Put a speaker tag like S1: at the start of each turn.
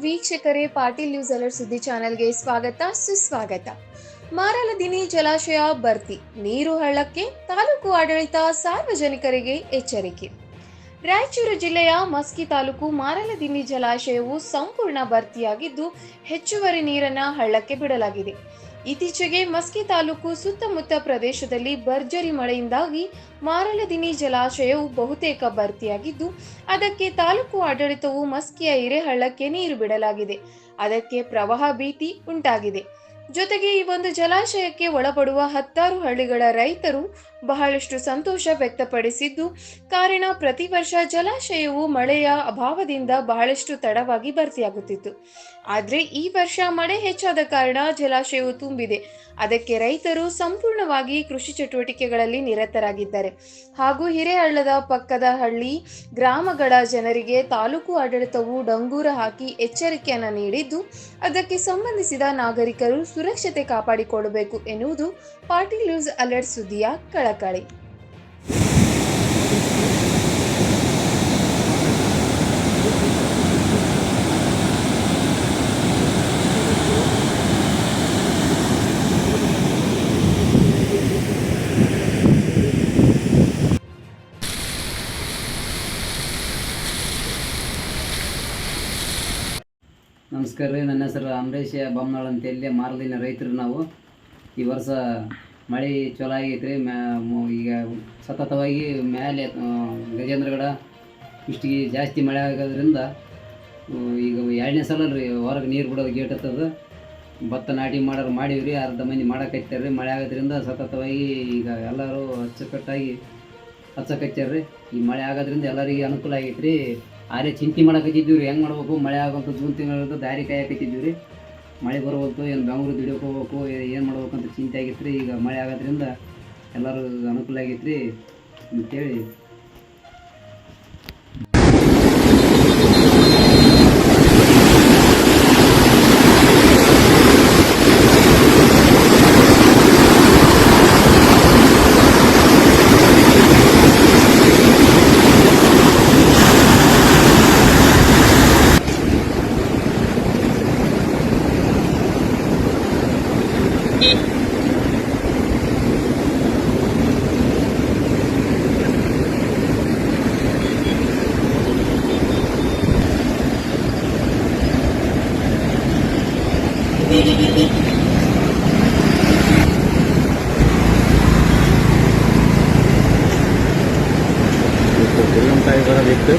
S1: ವೀಕ್ಷಕರೇ, Patil news alert ಸುದ್ದಿ ಚಾನೆಲ್ಗೆ ಸ್ವಾಗತ ಸುಸ್ವಾಗತ. ಮಾರಲದಿನಿ ಜಲಾಶಯ ಭರ್ತಿ, ನೀರು ಹಳ್ಳಕ್ಕೆ, ತಾಲೂಕು ಆಡಳಿತ ಸಾರ್ವಜನಿಕರಿಗೆ ಎಚ್ಚರಿಕೆ. ರಾಯಚೂರು ಜಿಲ್ಲೆಯ ಮಸ್ಕಿ ತಾಲೂಕು ಮಾರಲದಿನಿ ಜಲಾಶಯವು ಸಂಪೂರ್ಣ ಭರ್ತಿಯಾಗಿದ್ದು ಹೆಚ್ಚುವರಿ ನೀರನ್ನು ಹಳ್ಳಕ್ಕೆ ಬಿಡಲಾಗಿದೆ. ಇತ್ತೀಚೆಗೆ ಮಸ್ಕಿ ತಾಲೂಕು ಸುತ್ತಮುತ್ತ ಪ್ರದೇಶದಲ್ಲಿ ಭರ್ಜರಿ ಮಳೆಯಿಂದಾಗಿ ಮಾರಲದಿನಿ ಜಲಾಶಯವು ಬಹುತೇಕ ಭರ್ತಿಯಾಗಿದ್ದು ಅದಕ್ಕೆ ತಾಲೂಕು ಆಡಳಿತವು ಮಸ್ಕಿಯ ಹಿರೇಹಳ್ಳಕ್ಕೆ ನೀರು ಬಿಡಲಾಗಿದೆ. ಅದಕ್ಕೆ ಪ್ರವಾಹ ಭೀತಿ ಉಂಟಾಗಿದೆ. ಜೊತೆಗೆ ಈ ಒಂದು ಜಲಾಶಯಕ್ಕೆ ಒಳಪಡುವ 10 ಹಳ್ಳಿಗಳ ರೈತರು ಬಹಳಷ್ಟು ಸಂತೋಷ ವ್ಯಕ್ತಪಡಿಸಿದ್ದು, ಕಾರಣ ಪ್ರತಿ ವರ್ಷ ಜಲಾಶಯವು ಮಳೆಯ ಅಭಾವದಿಂದ ಬಹಳಷ್ಟು ತಡವಾಗಿ ಭರ್ತಿಯಾಗುತ್ತಿತ್ತು. ಆದರೆ ಈ ವರ್ಷ ಮಳೆ ಹೆಚ್ಚಾದ ಕಾರಣ ಜಲಾಶಯವು ತುಂಬಿದೆ. ಅದಕ್ಕೆ ರೈತರು ಸಂಪೂರ್ಣವಾಗಿ ಕೃಷಿ ಚಟುವಟಿಕೆಗಳಲ್ಲಿ ನಿರತರಾಗಿದ್ದಾರೆ. ಹಾಗೂ ಹಿರೇಹಳ್ಳದ ಪಕ್ಕದ ಹಳ್ಳಿ ಗ್ರಾಮಗಳ ಜನರಿಗೆ ತಾಲೂಕು ಆಡಳಿತವು ಡಂಗೂರ ಹಾಕಿ ಎಚ್ಚರಿಕೆಯನ್ನು ನೀಡಿದ್ದು, ಅದಕ್ಕೆ ಸಂಬಂಧಿಸಿದ ನಾಗರಿಕರು ಸುರಕ್ಷತೆ ಕಾಪಾಡಿಕೊಳ್ಳಬೇಕು ಎನ್ನುವುದು ಪಾಟೀಲ್ ನ್ಯೂಸ್ ಅಲರ್ಟ್ ಸುದ್ದಿಯ ಕಳಕಳಿ.
S2: ನಮಸ್ಕಾರ ರೀ. ನನ್ನ ಹೆಸರು ಅಮರೇಶ ಬೊಮ್ಮನಾಳ್ ಅಂತೇಳಿ ಮಾರಲದಿನಿ ರೈತರು. ನಾವು ಈ ವರ್ಷ ಮಳೆ ಚಲೋ ಆಗೈತೆ ರೀ. ಈಗ ಸತತವಾಗಿ ಮೇಲೆ ಗಜೇಂದ್ರಗಡ ಇಷ್ಟಿಗೆ ಜಾಸ್ತಿ ಮಳೆ ಆಗೋದ್ರಿಂದ ಈಗ 2ನೇ ಸಲ ರೀ ಹೊರಗೆ ನೀರು ಬಿಡೋದು ಗೇಟ್ ಹತ್ತದ. ಭತ್ತ ನಾಟಿ ಮಾಡೋರು ಮಾಡೀವಿ ರೀ, ಅರ್ಧ ಮಂದಿ ಮಾಡಕೈತಾರೆ ರೀ. ಮಳೆ ಆಗೋದ್ರಿಂದ ಸತತವಾಗಿ ಈಗ ಎಲ್ಲರೂ ಅಚ್ಚುಕಟ್ಟಾಗಿ ಹಚ್ಚಕೈತಾರೆ ರೀ. ಈ ಮಳೆ ಆಗೋದ್ರಿಂದ ಎಲ್ಲರಿಗೆ ಅನುಕೂಲ ಆಗೈತೆ ರೀ. ಆರೇ ಚಿಂತೆ ಮಾಡಕತ್ತಿದ್ದೀವಿ ರೀ, ಹೆಂಗೆ ಮಾಡ್ಬೇಕು. ಮಳೆ ಆಗೋಂಥ ಜೂನ್ ತಿಂಗಳದ್ದು ದಾರಿ ಕಾಯಕತ್ತಿದ್ದೀವಿ ರೀ. ಮಳೆ ಬರ್ಬೋದು, ಏನು ಬೆಂಗಳೂರು ದುಡಿಯೋಕೆ ಹೋಗ್ಬೇಕು, ಏನು ಮಾಡ್ಬೇಕಂತ ಚಿಂತೆ ಆಗೈತೆ ರೀ. ಈಗ ಮಳೆ ಆಗೋದ್ರಿಂದ ಎಲ್ಲರೂ ಅನುಕೂಲ ಆಗೈತೆ ರೀ ಅಂತೇಳಿ.
S3: ಬರೋದಿತ್ತು.